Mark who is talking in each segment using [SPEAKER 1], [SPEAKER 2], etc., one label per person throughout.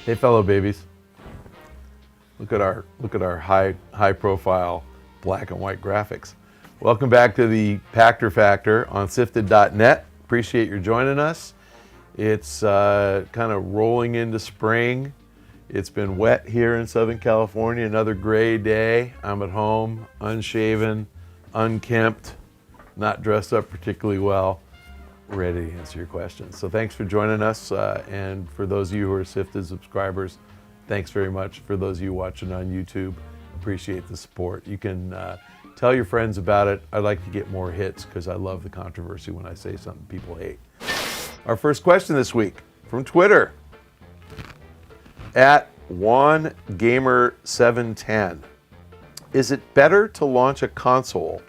[SPEAKER 1] Hey, fellow babies. Look at our high profile black and white graphics. Welcome back to the Pachter Factor on SIFTD.net. Appreciate your joining us. It's kind of rolling into spring. It's been wet here in Southern California. Another gray day. I'm at home, unshaven, unkempt, not dressed up particularly well, ready to answer your questions. So thanks for joining us. And for those of you who are SIFTD subscribers, thanks very much. For those of you watching on YouTube, appreciate the support. You can tell your friends about it. I'd like to get more hits because I love the controversy when I say something people hate. Our first question this week from Twitter at WanGamer710. Is it better to launch a console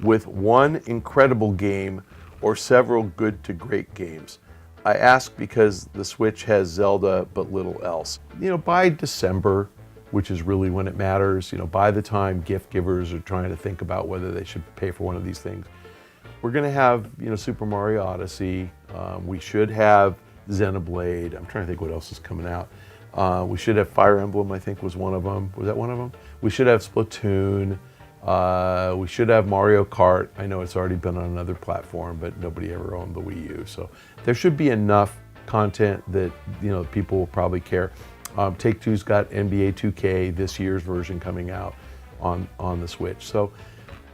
[SPEAKER 1] with one incredible game or several good to great games? I ask because the Switch has Zelda but little else. You know, by December, which is really when it matters, you know, by the time gift givers are trying to think about whether they should pay for one of these things, we're going to have, you know, Super Mario Odyssey. We should have Xenoblade. I'm trying to think what else is coming out. We should have Fire Emblem, I think was one of them. Was that one of them? We should have Splatoon. We should have Mario Kart. I know it's already been on another platform, but nobody ever owned the Wii U. So there should be enough content that, you know, people will probably care. Take-Two's got NBA 2K, this year's version coming out on the Switch. So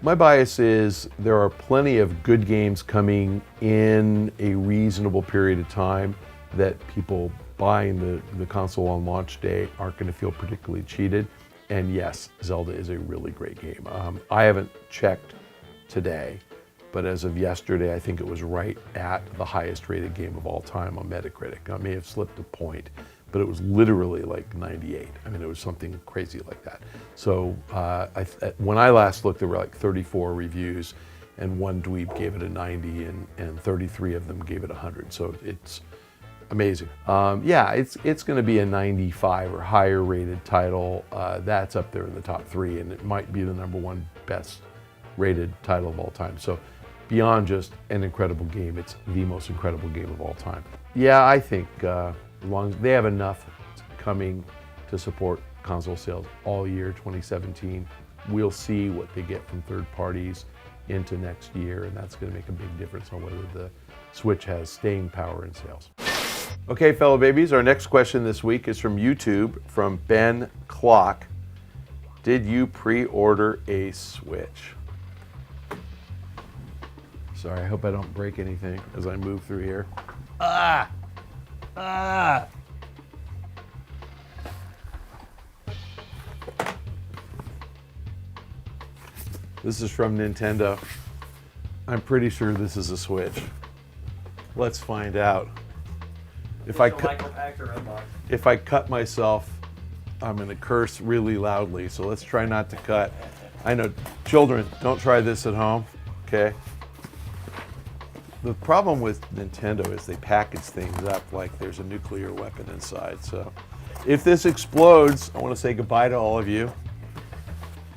[SPEAKER 1] my bias is there are plenty of good games coming in a reasonable period of time that people buying the console on launch day aren't going to feel particularly cheated. And yes, Zelda is a really great game. I haven't checked today, but as of yesterday, I think it was right at the highest rated game of all time on Metacritic. I may have slipped a point, but it was literally like 98. I mean, it was something crazy like that. So when I last looked, there were like 34 reviews, and one dweeb gave it a 90, and 33 of them gave it 100. So it's amazing. Yeah, it's going to be a 95 or higher rated title. That's up there in the top 3, and it might be the #1 best rated title of all time. So beyond just an incredible game, it's the most incredible game of all time. Yeah, I think as long as they have enough coming to support console sales all year 2017, we'll see what they get from third parties into next year, and that's going to make a big difference on whether the Switch has staying power in sales. Okay, fellow babies, our next question this week is from YouTube, from Ben Clock. Did you pre-order a Switch? Sorry, I hope I don't break anything as I move through here. This is from Nintendo. I'm pretty sure this is a Switch. Let's find out. If I cut myself, I'm going to curse really loudly, so let's try not to cut. I know, children, don't try this at home, okay? The problem with Nintendo is they package things up like there's a nuclear weapon inside. So if this explodes, I want to say goodbye to all of you.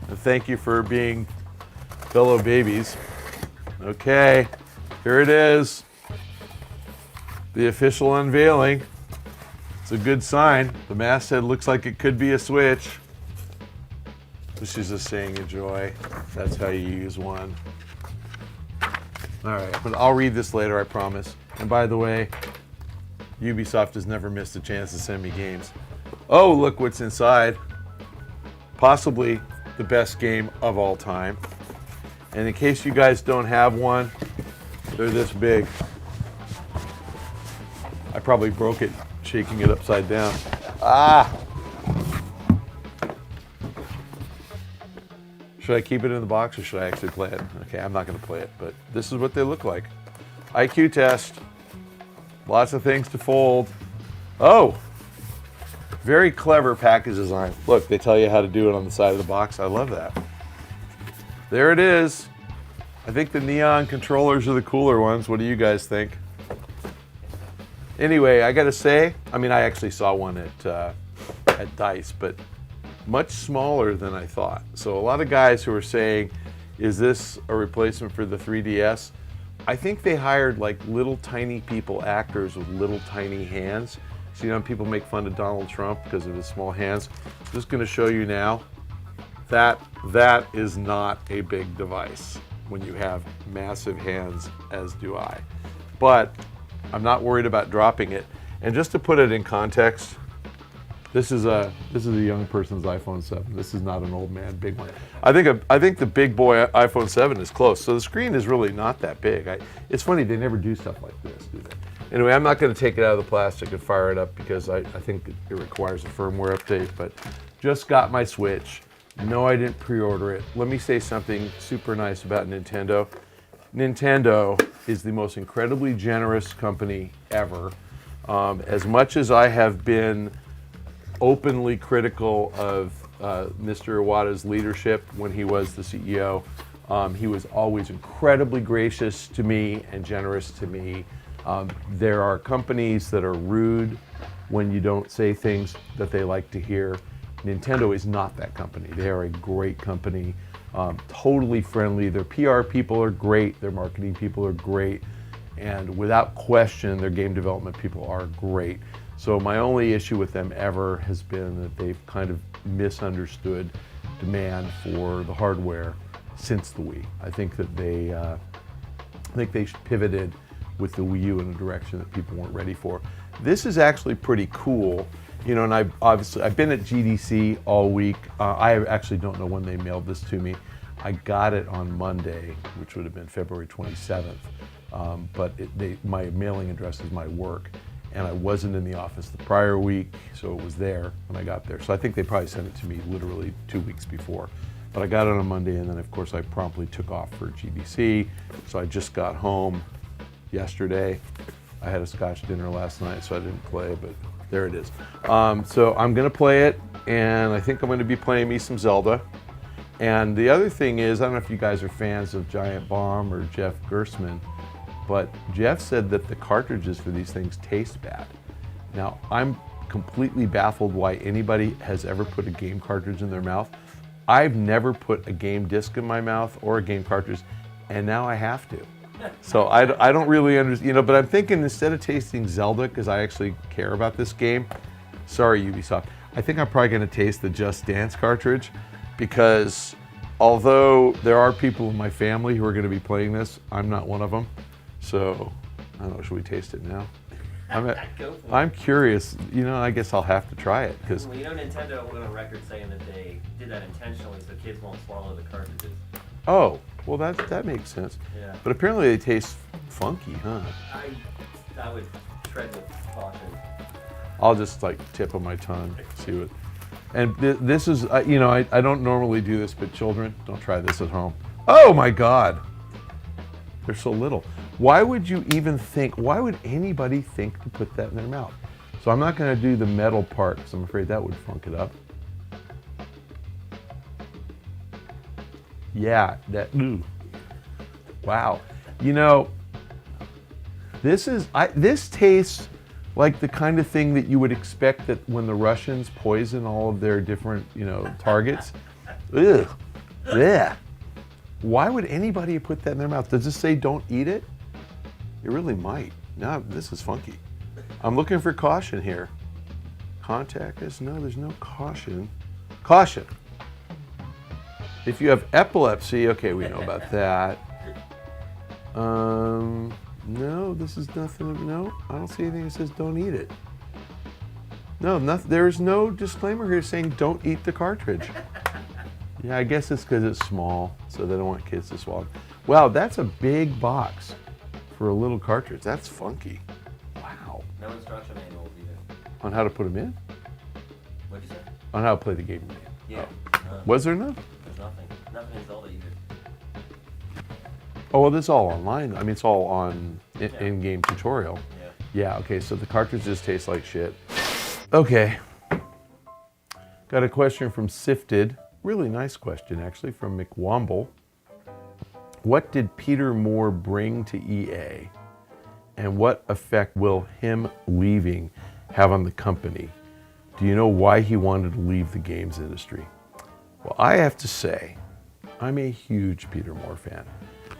[SPEAKER 1] And thank you for being fellow babies. Okay, here it is. The official unveiling. It's a good sign. The masthead looks like it could be a Switch. This is a saying of joy. That's how you use one. All right, but I'll read this later, I promise. And by the way, Ubisoft has never missed a chance to send me games. Oh, look what's inside. Possibly the best game of all time. And in case you guys don't have one, they're this big. I probably broke it shaking it upside down. Should I keep it in the box or should I actually play it? Okay, I'm not going to play it, but this is what they look like. IQ test. Lots of things to fold. Oh, very clever package design. Look, they tell you how to do it on the side of the box. I love that. There it is. I think the neon controllers are the cooler ones. What do you guys think? Anyway, I gotta say, I mean, I actually saw one at DICE, but much smaller than I thought. So a lot of guys who are saying, is this a replacement for the 3DS? I think they hired like little tiny people, actors with little tiny hands, So, you know, people make fun of Donald Trump because of his small hands. I'm just going to show you now that that is not a big device when you have massive hands, as do I. But I'm not worried about dropping it. And just to put it in context, this is a young person's iPhone 7. This is not an old man big one. I think the big boy iPhone 7 is close. So the screen is really not that big. It's funny, they never do stuff like this, do they? Anyway, I'm not going to take it out of the plastic and fire it up because I think it requires a firmware update. But just got my Switch. No, I didn't pre-order it. Let me say something super nice about Nintendo. Nintendo is the most incredibly generous company ever. As much as I have been openly critical of Mr. Iwata's leadership when he was the CEO, he was always incredibly gracious to me and generous to me. There are companies that are rude when you don't say things that they like to hear. Nintendo is not that company. They are a great company, totally friendly. Their PR people are great. Their marketing people are great. And without question, their game development people are great. So my only issue with them ever has been that they've kind of misunderstood demand for the hardware since the Wii. I think that they pivoted with the Wii U in a direction that people weren't ready for. This is actually pretty cool. You know, and I've been at GDC all week. I actually don't know when they mailed this to me. I got it on Monday, which would have been February 27th. But my mailing address is my work, and I wasn't in the office the prior week, so it was there when I got there. So I think they probably sent it to me literally 2 weeks before. But I got it on Monday, and then of course I promptly took off for GDC. So I just got home yesterday. I had a Scotch dinner last night, so I didn't play, but there it is. So I'm gonna play it, and I think I'm gonna be playing me some Zelda. And the other thing is, I don't know if you guys are fans of Giant Bomb or Jeff Gerstmann, but Jeff said that the cartridges for these things taste bad. Now, I'm completely baffled why anybody has ever put a game cartridge in their mouth. I've never put a game disc in my mouth or a game cartridge, and now I have to. So I don't really understand, you know, but I'm thinking instead of tasting Zelda, because I actually care about this game, sorry Ubisoft, I think I'm probably gonna taste the Just Dance cartridge, because although there are people in my family who are gonna be playing this, I'm not one of them. So, I don't know, should we taste it now? I'm curious, you know, I guess I'll have to try it. Cause
[SPEAKER 2] well, you know, Nintendo went on record saying that they did that intentionally so kids won't swallow the cartridges.
[SPEAKER 1] Oh, well that makes sense.
[SPEAKER 2] Yeah.
[SPEAKER 1] But apparently they taste funky, huh?
[SPEAKER 2] I would tread with caution.
[SPEAKER 1] I'll just like tip of my tongue, see what. And this is, you know, I don't normally do this, but children, don't try this at home. Oh my God. They're so little. Why would you even think, why would anybody think to put that in their mouth? So I'm not gonna do the metal part, because I'm afraid that would funk it up. Yeah, ooh. Wow. You know, this tastes like the kind of thing that you would expect that when the Russians poison all of their different, you know, targets. Ugh. Yeah. Why would anybody put that in their mouth? Does this say don't eat it? It really might. No, this is funky. I'm looking for caution here. Contact us? No, there's no caution. Caution. If you have epilepsy, okay, we know about that. No, this is nothing. No, I don't see anything that says don't eat it. No, there's no disclaimer here saying don't eat the cartridge. Yeah, I guess it's because it's small, so they don't want kids to swallow. Wow, that's a big box for a little cartridge. That's funky. Wow.
[SPEAKER 2] No instruction manuals either.
[SPEAKER 1] On how to put them in?
[SPEAKER 2] What'd you say?
[SPEAKER 1] On how to play the game.
[SPEAKER 2] Yeah.
[SPEAKER 1] Oh. Was there none?
[SPEAKER 2] There's nothing. Nothing in Zelda either.
[SPEAKER 1] Oh, well, this is all online. I mean, it's all on in-game tutorial.
[SPEAKER 2] Yeah.
[SPEAKER 1] Yeah, okay, so the cartridges taste like shit. Okay. Got a question from SIFTD. Really nice question, actually, from McWomble. What did Peter Moore bring to EA? And what effect will him leaving have on the company? Do you know why he wanted to leave the games industry? Well, I have to say, I'm a huge Peter Moore fan.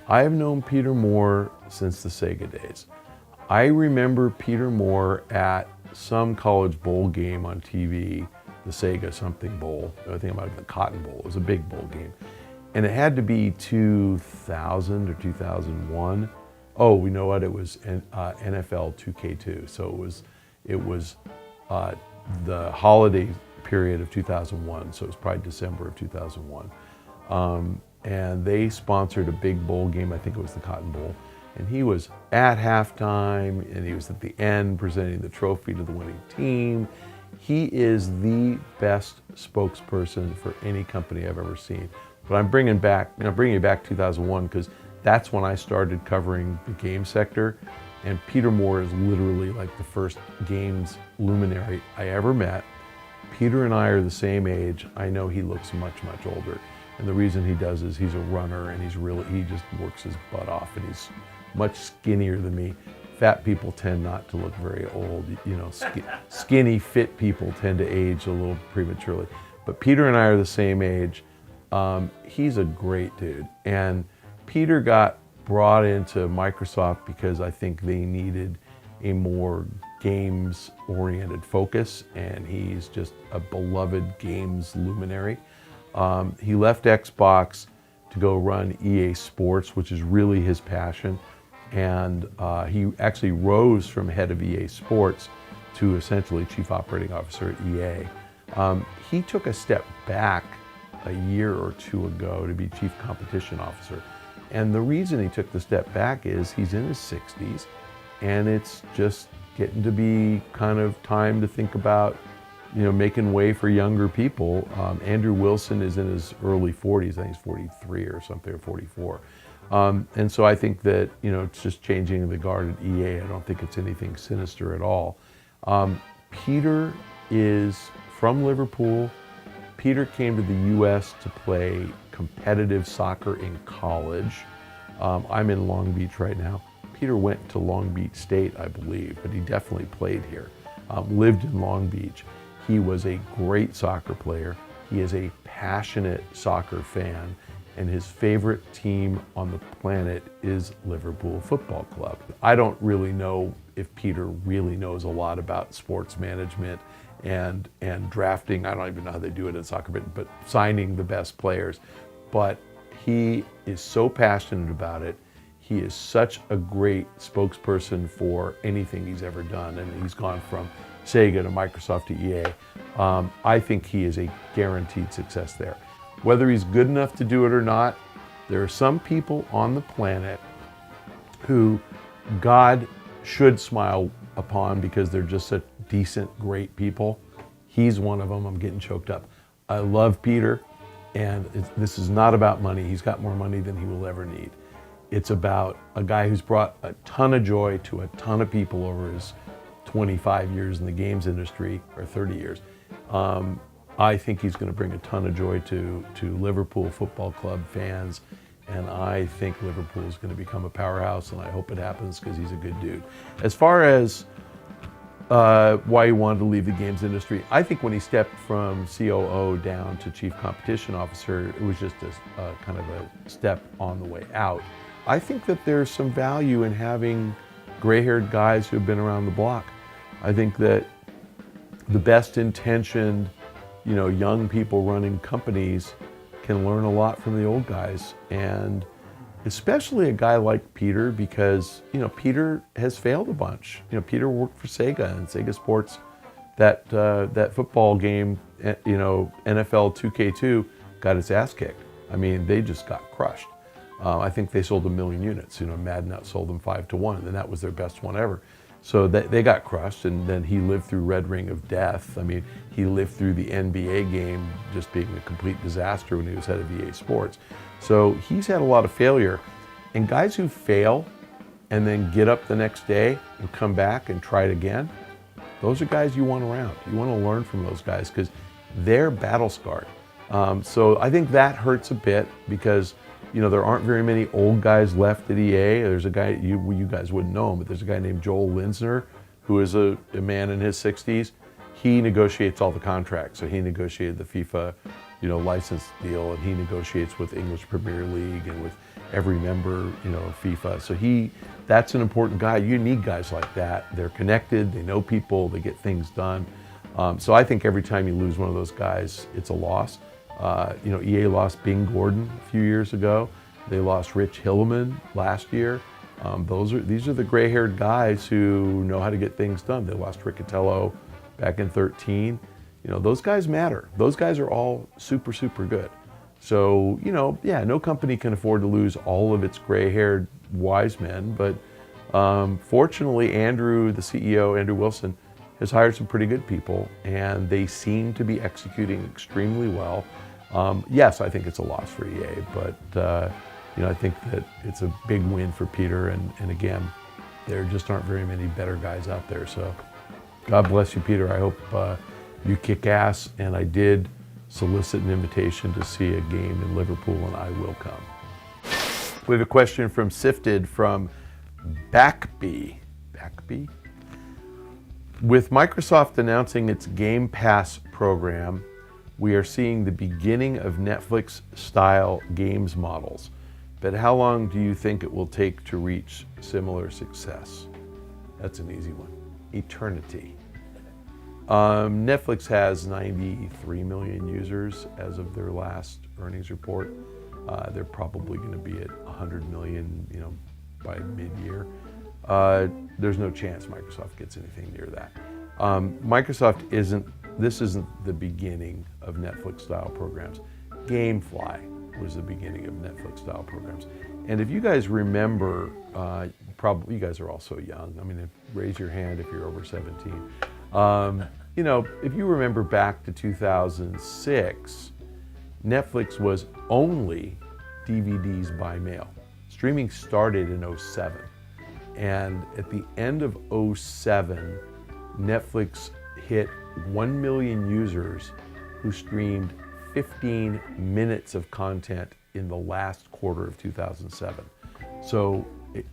[SPEAKER 1] I have known Peter Moore since the Sega days. I remember Peter Moore at some college bowl game on TV, the Sega something bowl. I think it might have been the Cotton Bowl. It was a big bowl game. And it had to be 2000 or 2001. Oh, we know what, it was NFL 2K2. So it was the holiday period of 2001. So it was probably December of 2001. And they sponsored a big bowl game. I think it was the Cotton Bowl. And he was at halftime, and he was at the end presenting the trophy to the winning team. He is the best spokesperson for any company I've ever seen. But I'm bringing you back 2001 because that's when I started covering the game sector. And Peter Moore is literally like the first games luminary I ever met. Peter and I are the same age. I know he looks much, much older. And the reason he does is he's a runner, and he just works his butt off, and he's much skinnier than me. Fat people tend not to look very old. You know, skinny, fit people tend to age a little prematurely. But Peter and I are the same age. He's a great dude. And Peter got brought into Microsoft because I think they needed a more games-oriented focus, and he's just a beloved games luminary. He left Xbox to go run EA Sports, which is really his passion. And he actually rose from head of EA Sports to essentially chief operating officer at EA. He took a step back a year or two ago to be chief competition officer. And the reason he took the step back is he's in his 60s, and it's just getting to be kind of time to think about, you know, making way for younger people. Andrew Wilson is in his early 40s. I think he's 43 or something, or 44. And so I think that, you know, it's just changing the guard at EA. I don't think it's anything sinister at all. Peter is from Liverpool. Peter came to the US to play competitive soccer in college. I'm in Long Beach right now. Peter went to Long Beach State, I believe, but he definitely played here. Lived in Long Beach. He was a great soccer player. He is a passionate soccer fan, and his favorite team on the planet is Liverpool Football Club. I don't really know if Peter really knows a lot about sports management and drafting. I don't even know how they do it in soccer, but signing the best players. But he is so passionate about it. He is such a great spokesperson for anything he's ever done, and he's gone from Sega to Microsoft to EA. I think he is a guaranteed success there. Whether he's good enough to do it or not, there are some people on the planet who God should smile upon because they're just such decent, great people. He's one of them. I'm getting choked up. I love Peter, and this is not about money. He's got more money than he will ever need. It's about a guy who's brought a ton of joy to a ton of people over his 25 years in the games industry, or 30 years. I think he's going to bring a ton of joy to Liverpool Football Club fans, and I think Liverpool is going to become a powerhouse, and I hope it happens because he's a good dude. As far as why he wanted to leave the games industry, I think when he stepped from COO down to Chief Competition Officer, it was just a kind of a step on the way out. I think that there's some value in having gray-haired guys who have been around the block. I think that the best intentioned, you know, young people running companies can learn a lot from the old guys, and especially a guy like Peter, because, you know, Peter has failed a bunch. You know, Peter worked for Sega, and Sega Sports, that football game, you know, NFL 2K2 got its ass kicked. I mean, they just got crushed. I think they sold 1 million units. You know, Madden outsold them 5-1, and that was their best one ever. So they got crushed, and then he lived through Red Ring of Death. I mean, he lived through the NBA game just being a complete disaster when he was head of EA Sports. So he's had a lot of failure. And guys who fail and then get up the next day and come back and try it again, those are guys you want around. You want to learn from those guys because they're battle scarred. So I think that hurts a bit because, you know, there aren't very many old guys left at EA. There's a guy, you guys wouldn't know him, but there's a guy named Joel Linsner, who is a man in his 60s. He negotiates all the contracts. So he negotiated the FIFA, you know, license deal, and he negotiates with English Premier League and with every member, of FIFA. So that's an important guy. You need guys like that. They're connected, they know people, they get things done. So I think every time you lose one of those guys, it's a loss. EA lost Bing Gordon a few years ago. They lost Rich Hilleman last year. These are the gray-haired guys who know how to get things done. They lost Riccatello back in 2013. Those guys matter. Those guys are all super, super good. So, no company can afford to lose all of its gray-haired wise men, but fortunately, the CEO, Andrew Wilson, has hired some pretty good people, and they seem to be executing extremely well. Yes, I think it's a loss for EA, but I think that it's a big win for Peter, and again, there just aren't very many better guys out there. So, God bless you, Peter. I hope you kick ass, and I did solicit an invitation to see a game in Liverpool, and I will come. We have a question from SIFTD from Backby. Backby? With Microsoft announcing its Game Pass program, we are seeing the beginning of Netflix-style games models. But how long do you think it will take to reach similar success? That's an easy one. Eternity. Netflix has 93 million users as of their last earnings report. They're probably going to be at 100 million, by mid-year. There's no chance Microsoft gets anything near that. This isn't the beginning of Netflix-style programs. GameFly was the beginning of Netflix-style programs. And if you guys remember, you guys are all so young. I mean, raise your hand if you're over 17. If you remember back to 2006, Netflix was only DVDs by mail. Streaming started in 2007. And at the end of 2007, Netflix hit 1 million users who streamed 15 minutes of content in the last quarter of 2007. So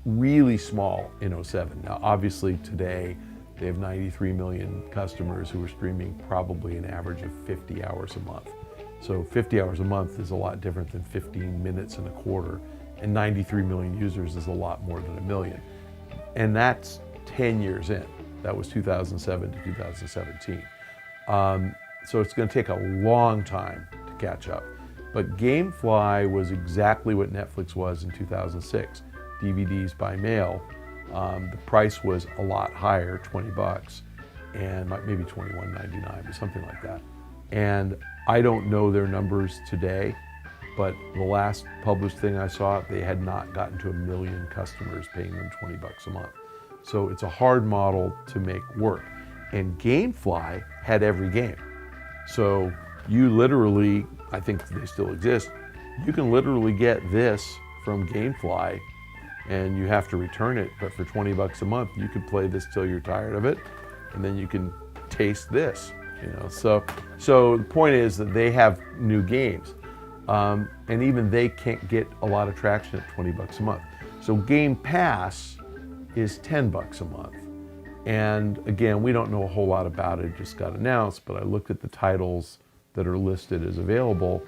[SPEAKER 1] really small in 2007. Now, obviously today, they have 93 million customers who are streaming probably an average of 50 hours a month. So 50 hours a month is a lot different than 15 minutes in a quarter, and 93 million users is a lot more than a million. And that's 10 years in. That was 2007 to 2017. So it's going to take a long time to catch up. But GameFly was exactly what Netflix was in 2006. DVDs by mail. The price was a lot higher, $20, and maybe $21.99 or something like that. And I don't know their numbers today, but the last published thing I saw, they had not gotten to 1 million customers paying them $20 a month. So it's a hard model to make work. And GameFly had every game. So you literally, I think they still exist, you can literally get this from GameFly and you have to return it, but for $20 a month, you could play this till you're tired of it, and then you can taste this, So the point is that they have new games, and even they can't get a lot of traction at $20 a month. So Game Pass is $10 a month. And again, we don't know a whole lot about it, just got announced, but I looked at the titles that are listed as available.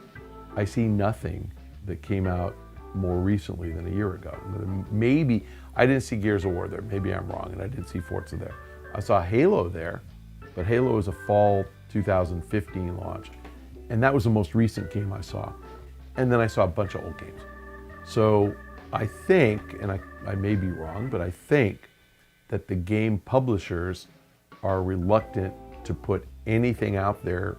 [SPEAKER 1] I see nothing that came out more recently than a year ago. Maybe, I didn't see Gears of War there, maybe I'm wrong, and I did see Forza there. I saw Halo there, but Halo is a fall 2015 launch, and that was the most recent game I saw. And then I saw a bunch of old games. So I think, and I may be wrong, but I think that the game publishers are reluctant to put anything out there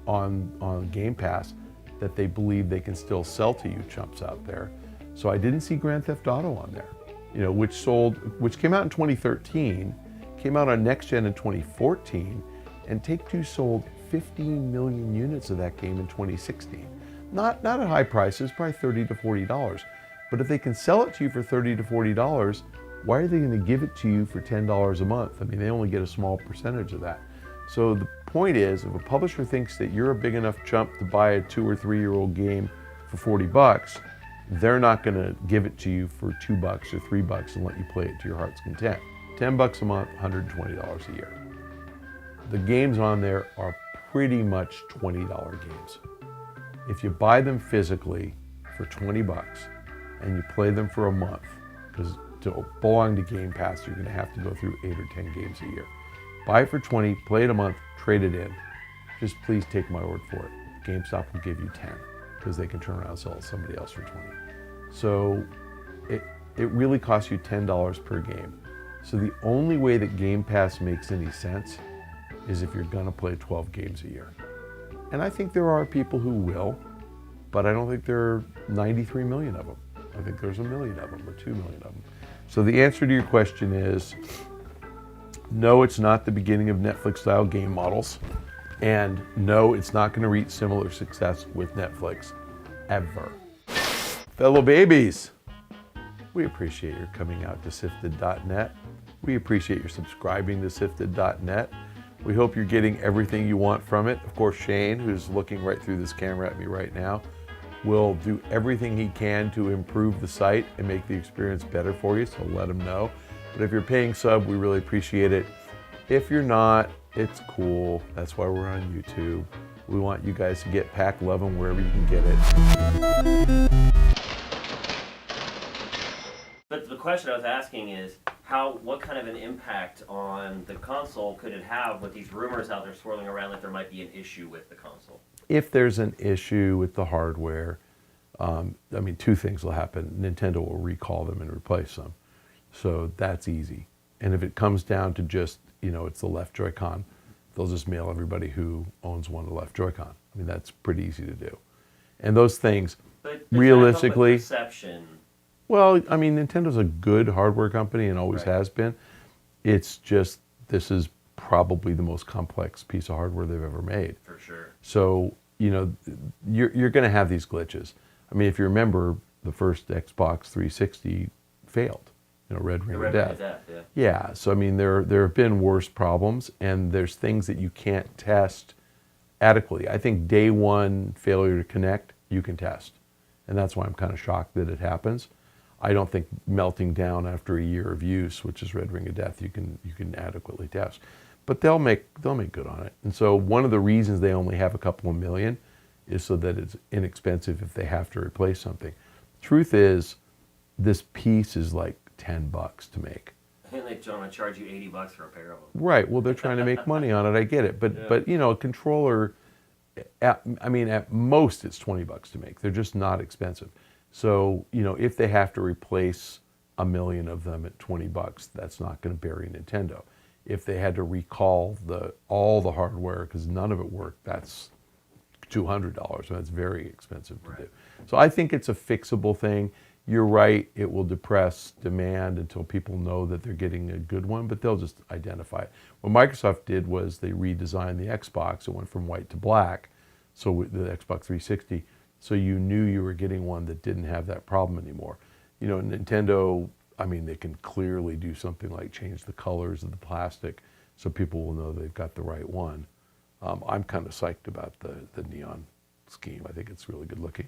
[SPEAKER 1] on Game Pass that they believe they can still sell to you chumps out there. So I didn't see Grand Theft Auto on there, which came out in 2013, came out on Next Gen in 2014, and Take-Two sold 15 million units of that game in 2016. Not at high prices, probably $30 to $40. But if they can sell it to you for $30 to $40, why are they going to give it to you for $10 a month? I mean, they only get a small percentage of that. So the point is, if a publisher thinks that you're a big enough chump to buy a 2 or 3 year old game for $40, they're not going to give it to you for $2 or $3 and let you play it to your heart's content. $10 a month, $120 a year. The games on there are pretty much $20 games. If you buy them physically for $20, and you play them for a month, because to belong to Game Pass, you're going to have to go through 8 or 10 games a year. Buy it for 20, play it a month, trade it in. Just please take my word for it. GameStop will give you 10, because they can turn around and sell it to somebody else for 20. So it really costs you $10 per game. So the only way that Game Pass makes any sense is if you're going to play 12 games a year. And I think there are people who will, but I don't think there are 93 million of them. I think there's 1 million of them or 2 million of them. So the answer to your question is, no, it's not the beginning of Netflix-style game models. And no, it's not going to reach similar success with Netflix, ever. Fellow babies, we appreciate your coming out to SIFTD.net. We appreciate your subscribing to SIFTD.net. We hope you're getting everything you want from it. Of course, Shane, who's looking right through this camera at me right now, will do everything he can to improve the site and make the experience better for you, so let him know. But if you're paying sub, we really appreciate it. If you're not, it's cool. That's why we're on YouTube. We want you guys to get Pack 11 wherever you can get it.
[SPEAKER 2] But the question I was asking is, what kind of an impact on the console could it have with these rumors out there swirling around that there might be an issue with the console?
[SPEAKER 1] If there's an issue with the hardware, two things will happen. Nintendo will recall them and replace them. So that's easy. And if it comes down to just, it's the left Joy-Con, they'll just mail everybody who owns one of the left Joy-Con. That's pretty easy to do. And those things,
[SPEAKER 2] but
[SPEAKER 1] realistically,
[SPEAKER 2] perception.
[SPEAKER 1] Well, Nintendo's a good hardware company and always has been. It's just, this is probably the most complex piece of hardware they've ever made.
[SPEAKER 2] For sure.
[SPEAKER 1] So, you're going to have these glitches. If you remember, the first Xbox 360 failed. Red Ring of Death. Yeah. So, there have been worse problems, and there's things that you can't test adequately. I think day one failure to connect, you can test. And that's why I'm kind of shocked that it happens. I don't think melting down after a year of use, which is Red Ring of Death, you can adequately test. But they'll make good on it. And so one of the reasons they only have a couple of million is so that it's inexpensive if they have to replace something. Truth is, this piece is like $10 to make.
[SPEAKER 2] And they want to charge you $80 for a pair of them.
[SPEAKER 1] Right. Well, they're trying to make money on it. I get it. But a controller, at most it's $20 to make. They're just not expensive. So, if they have to replace 1 million of them at $20, that's not going to bury Nintendo. If they had to recall all the hardware because none of it worked, that's $200. That's very expensive to do. So I think it's a fixable thing. You're right, it will depress demand until people know that they're getting a good one, but they'll just identify it. What Microsoft did was they redesigned the Xbox. It went from white to black, so the Xbox 360, so you knew you were getting one that didn't have that problem anymore. Nintendo, they can clearly do something like change the colors of the plastic so people will know they've got the right one. I'm kind of psyched about the neon scheme. I think it's really good looking.